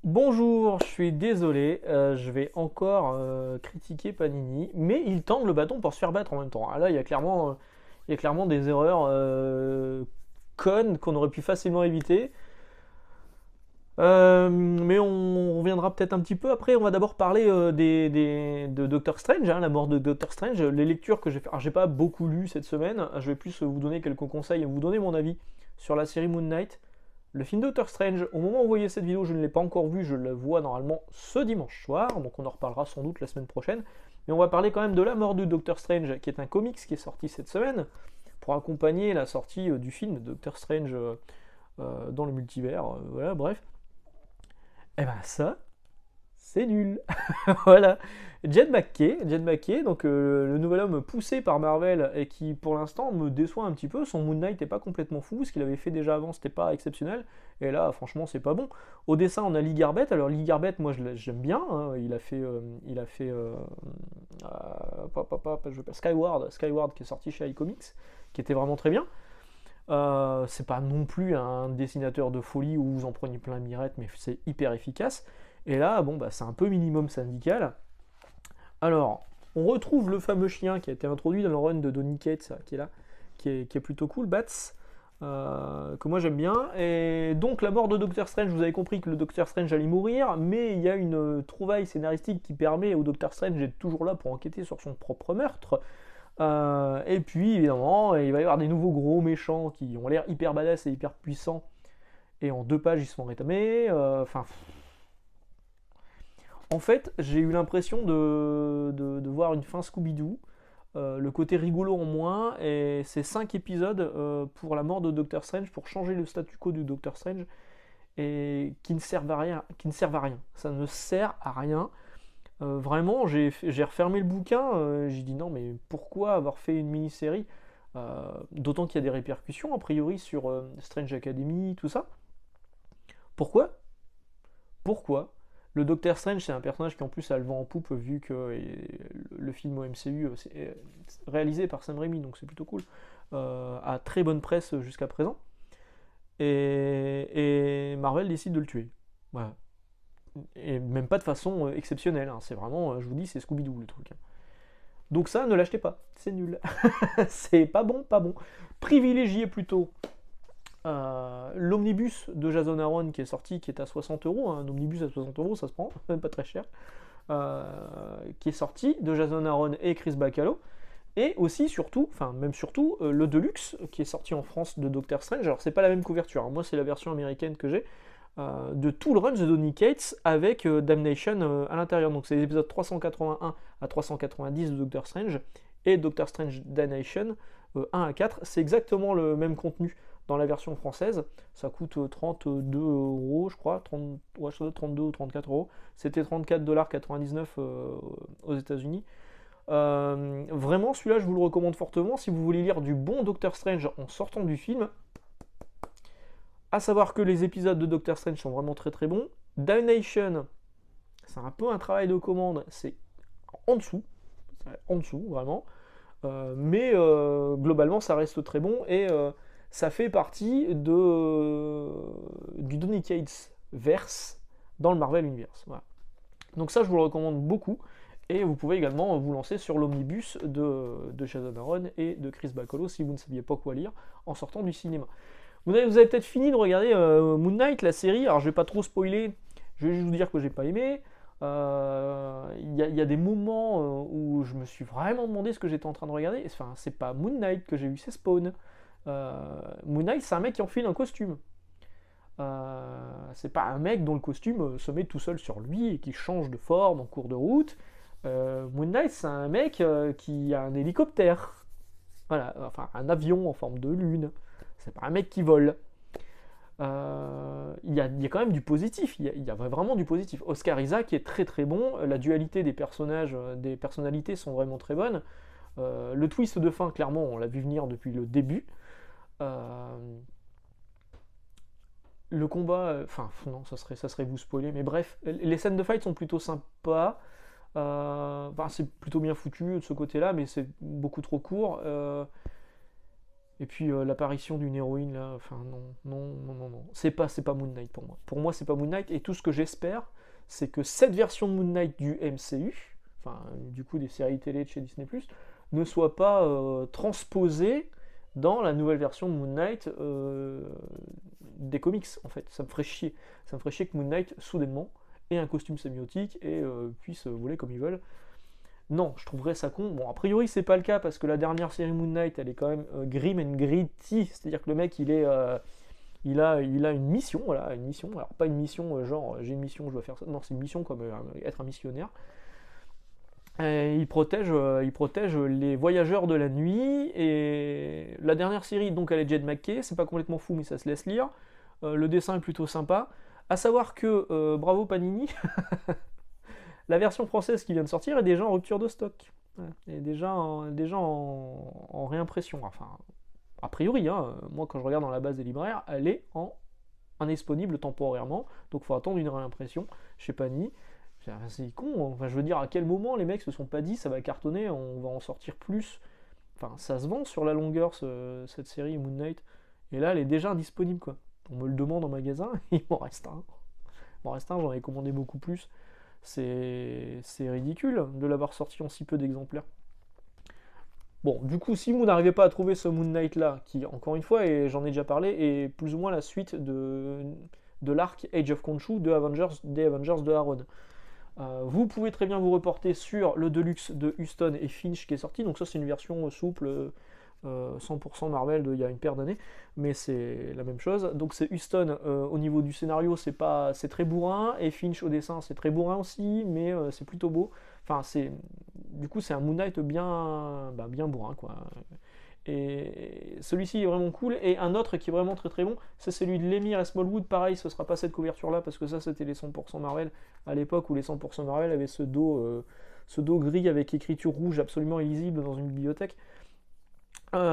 Bonjour, je suis désolé, je vais encore critiquer Panini, mais ils tendent le bâton pour se faire battre en même temps. Ah, là, il y a clairement des erreurs connes qu'on aurait pu facilement éviter. Mais on reviendra peut-être un petit peu après. On va d'abord parler de Doctor Strange, hein, la mort de Doctor Strange. Les lectures que j'ai fait. Alors, j'ai pas beaucoup lu cette semaine. Je vais plus vous donner quelques conseils et vous donner mon avis sur la série Moon Knight. Le film Doctor Strange, au moment où vous voyez cette vidéo, je ne l'ai pas encore vu, je le vois normalement ce dimanche soir, donc on en reparlera sans doute la semaine prochaine. Mais on va parler quand même de la mort de Doctor Strange, qui est un comics qui est sorti cette semaine, pour accompagner la sortie du film Doctor Strange dans le multivers. Voilà, bref. Et ben ça, c'est nul. Voilà. Jed McKay, donc le nouvel homme poussé par Marvel et qui pour l'instant me déçoit un petit peu. Son Moon Knight n'est pas complètement fou, ce qu'il avait fait déjà avant c'était pas exceptionnel. Et là, franchement, c'est pas bon. Au dessin, on a Lee Garbett. Alors Lee Garbett, moi j'aime bien, hein. Skyward qui est sorti chez iComics, qui était vraiment très bien. C'est pas non plus un dessinateur de folie où vous en prenez plein la mirette, mais c'est hyper efficace. Et là, bon, bah, c'est un peu minimum syndical. Alors, on retrouve le fameux chien qui a été introduit dans le run de Donny Cates, qui est là, qui est plutôt cool, Bats, que moi j'aime bien. Et donc, la mort de Doctor Strange, vous avez compris que le Doctor Strange allait mourir, mais il y a une trouvaille scénaristique qui permet au Doctor Strange d'être toujours là pour enquêter sur son propre meurtre. Et puis, évidemment, il va y avoir des nouveaux gros méchants qui ont l'air hyper badass et hyper puissants. Et en 2 pages, ils se font rétamer. Enfin, en fait, j'ai eu l'impression de voir une fin Scooby-Doo. Le côté rigolo en moins, et c'est 5 épisodes pour la mort de Doctor Strange, pour changer le statu quo du Doctor Strange, et qui ne servent à rien. Qui ne servent à rien. Ça ne sert à rien. Vraiment, j'ai refermé le bouquin, j'ai dit non, mais pourquoi avoir fait une mini-série. D'autant qu'il y a des répercussions, a priori, sur Strange Academy, tout ça. Pourquoi Pourquoi Le Docteur Strange, c'est un personnage qui en plus a le vent en poupe, vu que le film au MCU c'est réalisé par Sam Raimi, donc c'est plutôt cool. A très bonne presse jusqu'à présent. Et Marvel décide de le tuer. Voilà. Et même pas de façon exceptionnelle, hein. C'est vraiment, je vous dis, c'est Scooby-Doo le truc, hein. Donc ça, ne l'achetez pas, c'est nul. C'est pas bon, pas bon. Privilégiez plutôt l'omnibus de Jason Aaron qui est sorti, qui est à 60 euros. Un omnibus à 60 euros, ça se prend, même pas très cher. Qui est sorti de Jason Aaron et Chris Bacalo. Et aussi, surtout, enfin même surtout, le Deluxe qui est sorti en France de Doctor Strange. Alors c'est pas la même couverture, hein. Moi c'est la version américaine que j'ai. De tout le run de Donny Cates avec Damnation à l'intérieur. Donc c'est les épisodes 381 à 390 de Doctor Strange et Doctor Strange Damnation 1 à 4. C'est exactement le même contenu dans la version française. Ça coûte 32 euros, je crois. 30, ouais, ça doit être 32 ou 34 euros. C'était 34,99$ aux États-Unis. Vraiment, celui-là, je vous le recommande fortement si vous voulez lire du bon Doctor Strange en sortant du film. À savoir que les épisodes de Doctor Strange sont vraiment très très bons. Damnation, c'est un peu un travail de commande, c'est en dessous vraiment. Mais globalement, ça reste très bon et ça fait partie du Donny Cates verse dans le Marvel Universe. Voilà. Donc ça, je vous le recommande beaucoup. Et vous pouvez également vous lancer sur l'omnibus de Jason Aaron et de Chris Bacalo si vous ne saviez pas quoi lire en sortant du cinéma. Vous avez peut-être fini de regarder Moon Knight, la série. Alors je vais pas trop spoiler, je vais juste vous dire que j'ai pas aimé. Il y a des moments où je me suis vraiment demandé ce que j'étais en train de regarder. Enfin, c'est pas Moon Knight que j'ai eu, c'est Spawn. Moon Knight, c'est un mec qui enfile un costume. C'est pas un mec dont le costume se met tout seul sur lui et qui change de forme en cours de route. Moon Knight, c'est un mec qui a un hélicoptère. Voilà, enfin un avion en forme de lune. C'est pas un mec qui vole. Il y a quand même du positif, il y a vraiment du positif. Oscar Isaac est très très bon, la dualité des personnages, des personnalités sont vraiment très bonnes. Le twist de fin, clairement, on l'a vu venir depuis le début. Euh, le combat, enfin non, ça serait vous spoiler, mais bref, les scènes de fight sont plutôt sympas. Enfin, c'est plutôt bien foutu de ce côté-là, mais c'est beaucoup trop court. Et puis l'apparition d'une héroïne là, enfin non, non, non, non, non. C'est pas Moon Knight pour moi. Pour moi, c'est pas Moon Knight. Et tout ce que j'espère, c'est que cette version de Moon Knight du MCU, enfin du coup des séries télé de chez Disney+, ne soit pas transposée dans la nouvelle version de Moon Knight des comics, en fait. Ça me ferait chier. Ça me ferait chier que Moon Knight, soudainement, ait un costume sémiotique et puisse voler comme ils veulent. Non, je trouverais ça con. Bon, a priori, c'est pas le cas parce que la dernière série Moon Knight, elle est quand même grim and gritty. C'est-à-dire que le mec, il a une mission, voilà, une mission. Alors, pas une mission genre j'ai une mission, je dois faire ça. Non, c'est une mission comme être un missionnaire. Et il protège les voyageurs de la nuit. Et la dernière série, donc, elle est Jed McKay. C'est pas complètement fou, mais ça se laisse lire. Le dessin est plutôt sympa. À savoir que, bravo Panini, la version française qui vient de sortir est déjà en rupture de stock. Voilà. Et déjà en réimpression. Enfin, a priori, hein, moi quand je regarde dans la base des libraires, elle est en indisponible temporairement. Donc il faut attendre une réimpression chez Panini. C'est con, enfin, je veux dire, à quel moment les mecs se sont pas dit ça va cartonner, on va en sortir plus. Enfin, ça se vend sur la longueur cette série Moon Knight. Et là, elle est déjà indisponible quoi. On me le demande en magasin, il m'en reste un. Il m'en reste un, j'en ai commandé beaucoup plus. C'est ridicule de l'avoir sorti en si peu d'exemplaires. Bon, du coup, si vous n'arrivez pas à trouver ce Moon Knight là, qui, encore une fois, et j'en ai déjà parlé, est plus ou moins la suite de l'arc Age of Khonshu des Avengers de Aaron. Vous pouvez très bien vous reporter sur le Deluxe de Huston et Finch qui est sorti, donc ça c'est une version souple, 100% Marvel d'il y a une paire d'années, mais c'est la même chose. Donc c'est Huston au niveau du scénario, c'est très bourrin, et Finch au dessin c'est très bourrin aussi, mais c'est plutôt beau. Enfin du coup c'est un Moon Knight bien bourrin quoi. Et celui-ci est vraiment cool. Et un autre qui est vraiment très très bon, c'est celui de Lemire et Smallwood. Pareil, ce sera pas cette couverture là parce que ça c'était les 100% Marvel à l'époque où les 100% Marvel avaient ce dos gris avec écriture rouge absolument illisible dans une bibliothèque. Donc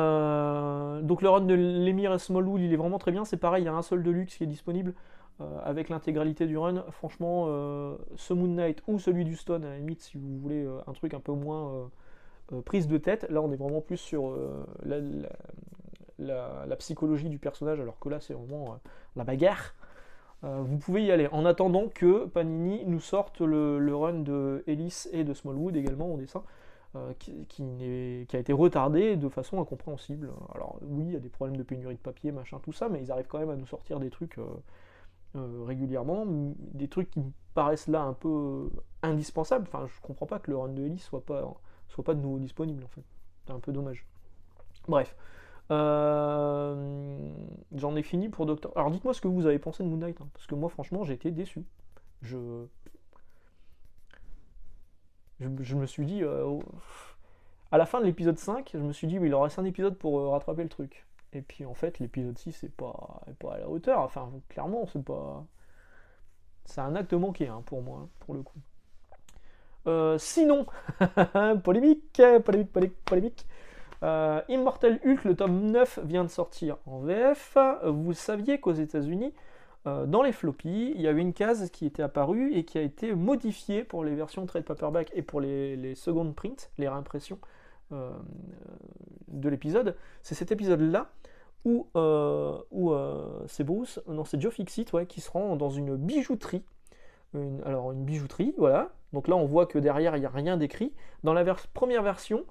le run de Lemire et Smallwood il est vraiment très bien. C'est pareil, il y a un seul Deluxe qui est disponible avec l'intégralité du run. Franchement, ce Moon Knight ou celui d'Huston, à la limite, si vous voulez un truc un peu moins prise de tête. Là, on est vraiment plus sur la psychologie du personnage, alors que là, c'est vraiment la bagarre. Vous pouvez y aller en attendant que Panini nous sorte le run de Ellis et de Smallwood également au dessin, qui a été retardé de façon incompréhensible. Alors oui, il y a des problèmes de pénurie de papier, machin, tout ça, mais ils arrivent quand même à nous sortir des trucs régulièrement, des trucs qui me paraissent là un peu indispensables. Enfin, je comprends pas que le run de Ellis soit pas de nouveau disponible en fait. C'est un peu dommage. Bref. J'en ai fini pour Doctor. Alors dites-moi ce que vous avez pensé de Moon Knight, hein, parce que moi franchement j'ai été déçu. Je me suis dit, à la fin de l'épisode 5, je me suis dit, il en reste un épisode pour rattraper le truc. Et puis en fait, l'épisode 6 est pas à la hauteur. Enfin, clairement, c'est un acte manqué hein, pour moi, pour le coup. Sinon, polémique. Immortal Hulk, le tome 9 vient de sortir en VF. Vous saviez qu'aux États-Unis, dans les floppies, il y avait une case qui était apparue et qui a été modifiée pour les versions trade paperback et pour les second print, les réimpressions de l'épisode. C'est cet épisode-là où c'est Bruce, non c'est Joe Fixit qui se rend dans une bijouterie. Une bijouterie, voilà. Donc là on voit que derrière il n'y a rien d'écrit. Dans la première version,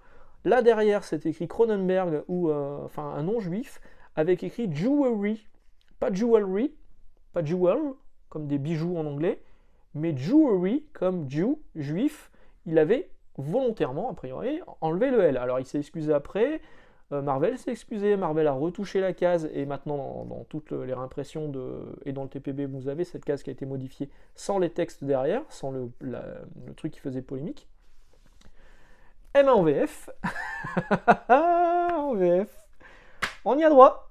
là derrière c'est écrit Cronenberg ou un nom juif avec écrit Jewelry, pas Jewelry, pas Jewel comme des bijoux en anglais, mais Jewelry comme Jew, juif. Il avait volontairement a priori enlevé le L. Alors il s'est excusé après. Marvel s'est excusé, Marvel a retouché la case et maintenant dans toutes les réimpressions et dans le TPB vous avez cette case qui a été modifiée sans les textes derrière, sans le truc qui faisait polémique. M1 en VF. En VF. On y a droit.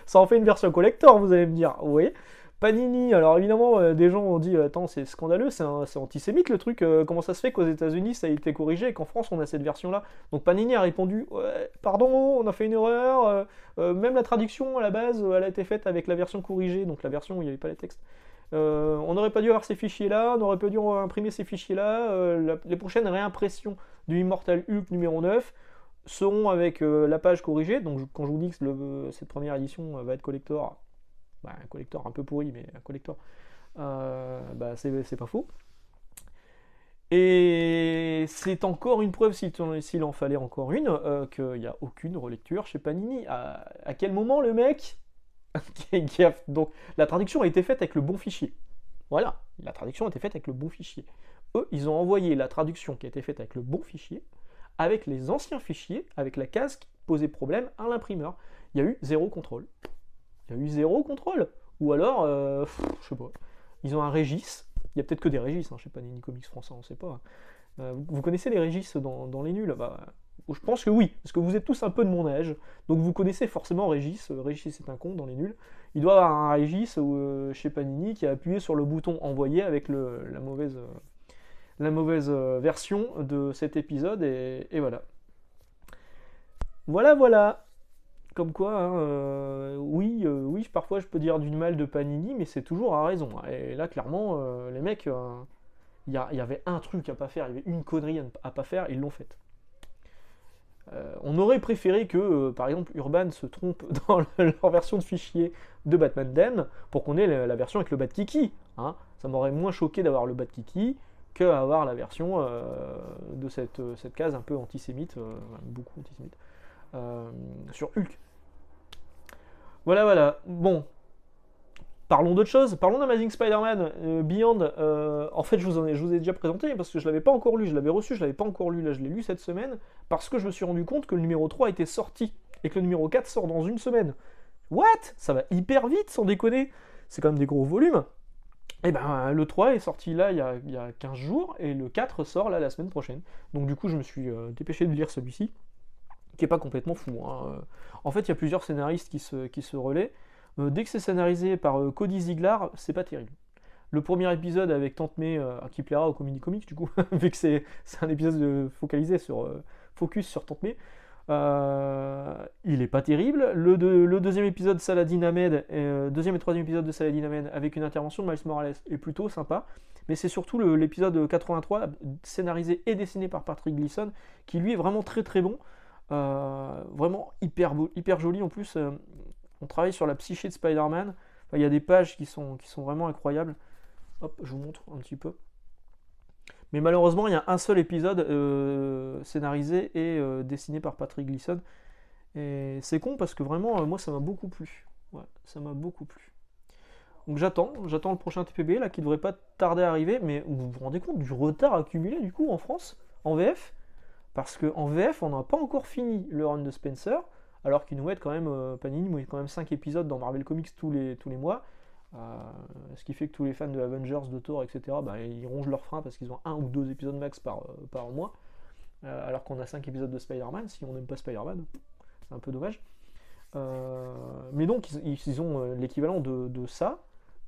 Ça en fait une version collector, vous allez me dire. Oui. Panini, alors évidemment, des gens ont dit attends, c'est scandaleux, c'est antisémite le truc, comment ça se fait qu'aux États-Unis ça a été corrigé et qu'en France on a cette version-là. Donc Panini a répondu ouais, pardon, on a fait une erreur, même la traduction à la base, elle a été faite avec la version corrigée, donc la version où il n'y avait pas les textes. On n'aurait pas dû avoir ces fichiers-là, on n'aurait pas dû imprimer ces fichiers-là. Les prochaines réimpressions du Immortal Hulk numéro 9 seront avec la page corrigée. Donc quand je vous dis que cette première édition va être collector, bah, un collector un peu pourri, mais un collector, bah, c'est pas faux. Et c'est encore une preuve, s'il en fallait encore une, qu'il n'y a aucune relecture chez Panini. À quel moment le mec donc la traduction a été faite avec le bon fichier. Voilà, la traduction a été faite avec le bon fichier. Eux, ils ont envoyé la traduction qui a été faite avec le bon fichier, avec les anciens fichiers, avec la case qui posait problème à l'imprimeur. Il y a eu zéro contrôle. Il y a eu zéro contrôle. Ou alors, je sais pas, ils ont un Régis. Il y a peut-être que des Régis, hein, je sais pas, Nini Comics français, on sait pas. Vous connaissez les Régis dans les nuls? Bah, je pense que oui, parce que vous êtes tous un peu de mon âge, donc vous connaissez forcément Régis. Régis c'est un con dans les nuls. Il doit avoir un Régis chez Panini qui a appuyé sur le bouton envoyer avec la mauvaise version de cet épisode, et voilà. Voilà. Comme quoi, hein, oui, parfois je peux dire du mal de Panini, mais c'est toujours à raison. Et là, clairement, les mecs, il y avait un truc à pas faire, il y avait une connerie à pas faire, ils l'ont faite. On aurait préféré que, par exemple, Urban se trompe dans leur version de fichier de Batman Den pour qu'on ait la version avec le Bat Kiki. Hein. Ça m'aurait moins choqué d'avoir le Bat Kiki qu'avoir la version de cette case un peu antisémite, beaucoup antisémite, sur Hulk. Voilà. Bon, parlons d'autre chose. Parlons d'Amazing Spider-Man Beyond. En fait, je vous ai déjà présenté parce que je l'avais pas encore lu. Je l'avais reçu, je l'avais pas encore lu. Là, je l'ai lu cette semaine parce que je me suis rendu compte que le numéro 3 était sorti et que le numéro 4 sort dans une semaine. What? Ça va hyper vite, sans déconner. C'est quand même des gros volumes. Et ben, le 3 est sorti là il y a 15 jours et le 4 sort là la semaine prochaine. Donc, du coup, je me suis dépêché de lire celui-ci, qui est pas complètement fou. Hein. En fait, il y a plusieurs scénaristes qui se relaient. Dès que c'est scénarisé par Cody Ziglar, c'est pas terrible. Le premier épisode avec Tante May, qui plaira au Comedy Comics, du coup, vu que c'est un épisode focalisé focus sur Tante May, il est pas terrible. Le deuxième épisode Saladin Ahmed, deuxième et troisième épisode de Saladin Ahmed avec une intervention de Miles Morales est plutôt sympa. Mais c'est surtout l'épisode 83, scénarisé et dessiné par Patrick Gleason, qui lui est vraiment très très bon. Vraiment hyper beau, hyper joli. En plus, on travaille sur la psyché de Spider-Man. Enfin, il y a des pages qui sont vraiment incroyables. Hop, je vous montre un petit peu. Mais malheureusement, il y a un seul épisode scénarisé et dessiné par Patrick Gleason. Et c'est con parce que vraiment, moi, ça m'a beaucoup plu. Ouais, ça m'a beaucoup plu. Donc j'attends le prochain TPB là qui devrait pas tarder à arriver. Mais vous vous rendez compte du retard accumulé du coup en France, en VF? Parce qu'en VF, on n'a pas encore fini le run de Spencer, alors qu'ils nous mettent quand même, Panini nous met quand même 5 épisodes dans Marvel Comics tous les mois. Ce qui fait que tous les fans de Avengers, de Thor, etc., bah, ils rongent leur frein parce qu'ils ont 1 ou 2 épisodes max par mois. Alors qu'on a 5 épisodes de Spider-Man, si on n'aime pas Spider-Man, c'est un peu dommage. Mais donc, ils ont l'équivalent de ça,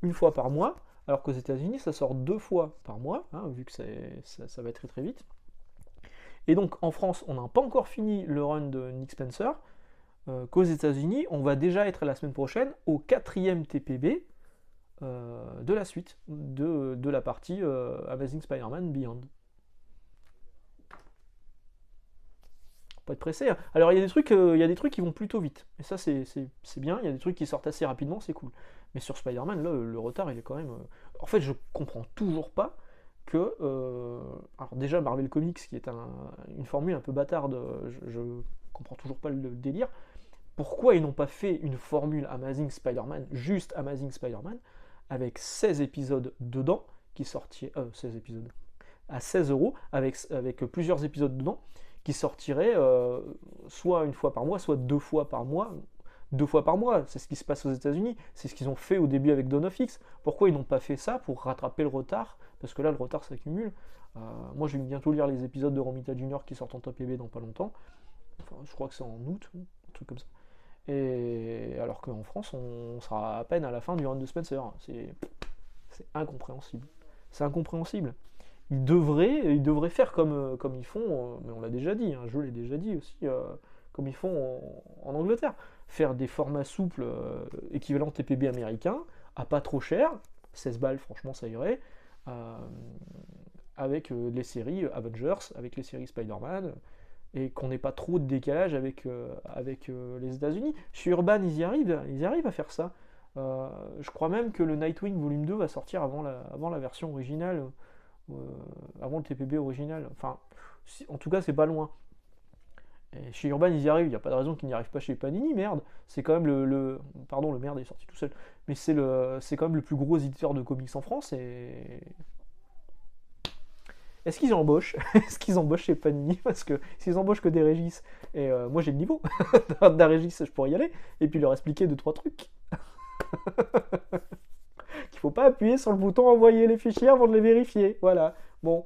une fois par mois, alors qu'aux États-Unis, ça sort 2 fois par mois, hein, vu que ça va très très vite. Et donc en France, on n'a pas encore fini le run de Nick Spencer, qu'aux États-Unis, on va déjà être la semaine prochaine au 4e TPB de la suite de la partie Amazing Spider-Man Beyond. Pas être pressé. Hein. Alors il y a des trucs qui vont plutôt vite, et ça c'est bien. Il y a des trucs qui sortent assez rapidement, c'est cool. Mais sur Spider-Man, là, le retard, il est quand même. En fait, je comprends toujours pas que. Alors déjà, Marvel Comics, qui est une formule un peu bâtarde, je comprends toujours pas le délire. Pourquoi ils n'ont pas fait une formule Amazing Spider-Man, juste Amazing Spider-Man, avec 16 épisodes dedans, qui sortiraient. 16 épisodes. À 16 €, avec plusieurs épisodes dedans, qui sortiraient soit une fois par mois, soit 2 fois par mois. 2 fois par mois, c'est ce qui se passe aux États-Unis, c'est ce qu'ils ont fait au début avec Dawn of X. Pourquoi ils n'ont pas fait ça pour rattraper le retard? Parce que là, le retard s'accumule. Moi, je vais bientôt lire les épisodes de Romita Junior qui sortent en top PB dans pas longtemps. Enfin, je crois que c'est en août, un truc comme ça. Et alors qu'en France, on sera à peine à la fin du run de Spencer. C'est incompréhensible. C'est incompréhensible. Ils devraient faire comme ils font, mais on l'a déjà dit, hein, je l'ai déjà dit aussi, comme ils font en Angleterre. Faire des formats souples équivalents TPB américains, à pas trop cher, 16 balles, franchement, ça irait, avec les séries Avengers, avec les séries Spider-Man, et qu'on n'ait pas trop de décalage avec, les États-Unis. Chez Urban, ils y arrivent à faire ça. Je crois même que le Nightwing Volume 2 va sortir avant la version originale, euh, avant le TPB original. Enfin, en tout cas, c'est pas loin. Et chez Urban, ils y arrivent, il n'y a pas de raison qu'ils n'y arrivent pas chez Panini, merde. C'est quand même Pardon, le merde est sorti tout seul. Mais c'est quand même le plus gros éditeur de comics en France. Et est-ce qu'ils embauchent? Est-ce qu'ils embauchent chez Panini? Parce que s'ils embauchent que des Régis, et moi j'ai le niveau d'un Régis, je pourrais y aller, et puis leur expliquer 2-3 trucs. Qu'il faut pas appuyer sur le bouton envoyer les fichiers avant de les vérifier. Voilà. Bon.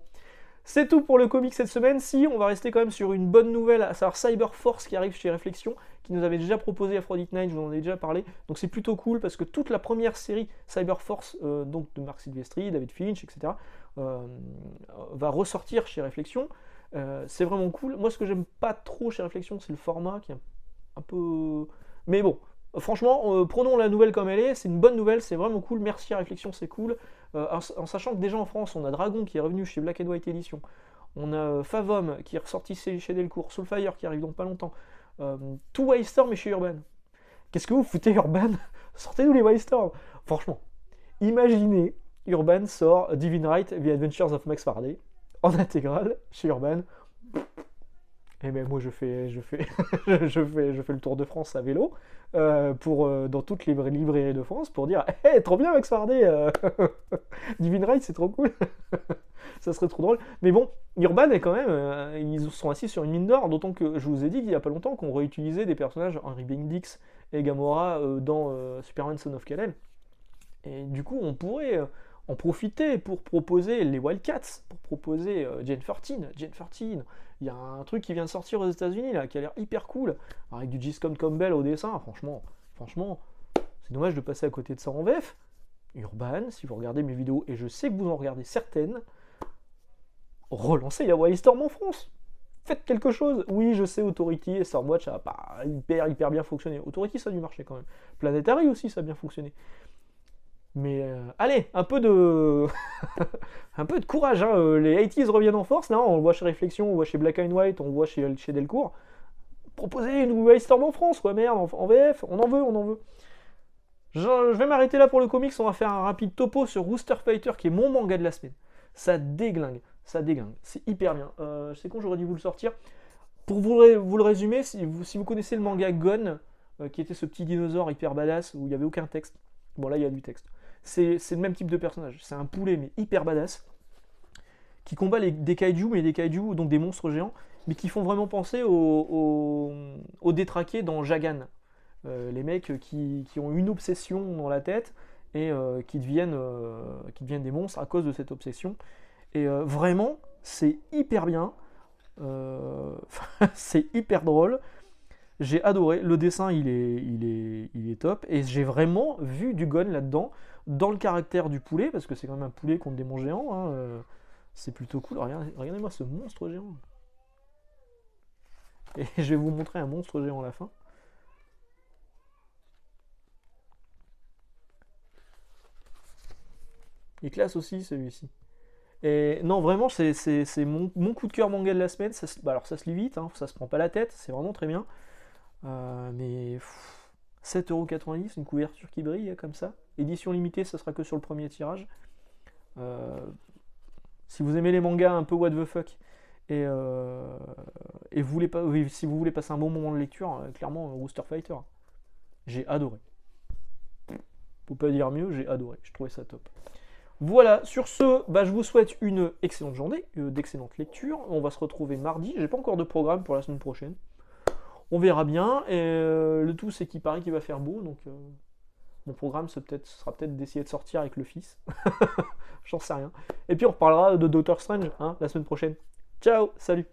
C'est tout pour le comic cette semaine. Si, on va rester quand même sur une bonne nouvelle, à savoir Cyberforce qui arrive chez Réflexion, qui nous avait déjà proposé Aphrodite 9, je vous en ai déjà parlé. Donc c'est plutôt cool parce que toute la première série Cyberforce, donc de Marc Silvestri, David Finch, etc., va ressortir chez Réflexion. C'est vraiment cool. Moi, ce que j'aime pas trop chez Réflexion, c'est le format qui est un peu... Mais bon, franchement, prenons la nouvelle comme elle est. C'est une bonne nouvelle, c'est vraiment cool. Merci à Réflexion, c'est cool. En sachant que déjà en France, on a Dragon qui est revenu chez Black and White Edition. On a Favom qui est ressorti chez Delcourt. Soulfire qui arrive donc pas longtemps. Tout Wildstorm est chez Urban. Qu'est-ce que vous foutez, Urban? Sortez-nous les Wildstorm. Franchement, imaginez, Urban sort Divine Right, The Adventures of Max Faraday en intégrale chez Urban. Et ben moi je fais le tour de France à vélo dans toutes les librairies de France pour dire hey, trop bien Max Faraday Divine Right c'est trop cool. Ça serait trop drôle. Mais bon, Urban est quand même ils sont assis sur une mine d'or, d'autant que je vous ai dit qu'il y a pas longtemps qu'on réutilisait des personnages Henry Bendix et Gamora dans Superman Son of Kal-El. Et du coup on pourrait en profiter pour proposer les Wildcats, pour proposer Jane 13. Il y a un truc qui vient de sortir aux États-Unis là, qui a l'air hyper cool, avec du Giscombe Campbell au dessin. Franchement, c'est dommage de passer à côté de ça en VF. Urban, si vous regardez mes vidéos, et je sais que vous en regardez certaines, relancez la Wildstorm en France. Faites quelque chose. Oui, je sais, Authority et Stormwatch, ça n'a pas hyper bien fonctionné. Authority, ça a dû marcher quand même. Planetary aussi, ça a bien fonctionné. Mais allez, un peu de un peu de courage, hein. Les 80s reviennent en force, là, on le voit chez Réflexion, on le voit chez Black and White, on le voit chez Delcourt. Proposez une Wildstorm en France, quoi, merde, en VF, on en veut. Je vais m'arrêter là pour le comics, on va faire un rapide topo sur Rooster Fighter, qui est mon manga de la semaine. Ça déglingue, c'est hyper bien. Je sais quand j'aurais dû vous le sortir. Pour vous le résumer, si vous connaissez le manga Gon, qui était ce petit dinosaure hyper badass, où il n'y avait aucun texte, bon là il y a du texte. C'est le même type de personnage. C'est un poulet, mais hyper badass, qui combat des kaiju, mais des kaiju, donc des monstres géants, mais qui font vraiment penser aux détraqués dans Jagan. Les mecs qui ont une obsession dans la tête et qui deviennent des monstres à cause de cette obsession. Et vraiment, c'est hyper bien. C'est hyper drôle. J'ai adoré. Le dessin, il est top. Et j'ai vraiment vu du Gon là-dedans, dans le caractère du poulet, parce que c'est quand même un poulet contre des monstres géants. Hein, c'est plutôt cool. Regardez-moi ce monstre géant. Et je vais vous montrer un monstre géant à la fin. Il est classe aussi, celui-ci. Et non, vraiment, c'est mon coup de cœur manga de la semaine. Alors, ça se lit vite, hein, ça se prend pas la tête, c'est vraiment très bien. Mais 7,90€, une couverture qui brille comme ça. Édition limitée, ça sera que sur le premier tirage. Si vous aimez les mangas un peu what the fuck et si vous voulez passer un bon moment de lecture, clairement Rooster Fighter. J'ai adoré. Faut pas dire mieux, j'ai adoré. Je trouvais ça top. Voilà, sur ce, je vous souhaite une excellente journée, d'excellentes lectures. On va se retrouver mardi. J'ai pas encore de programme pour la semaine prochaine. On verra bien. Et le tout, c'est qu'il paraît qu'il va faire beau, donc mon programme sera peut-être d'essayer de sortir avec le fils. J'en sais rien. Et puis on reparlera de Doctor Strange la semaine prochaine. Ciao, salut.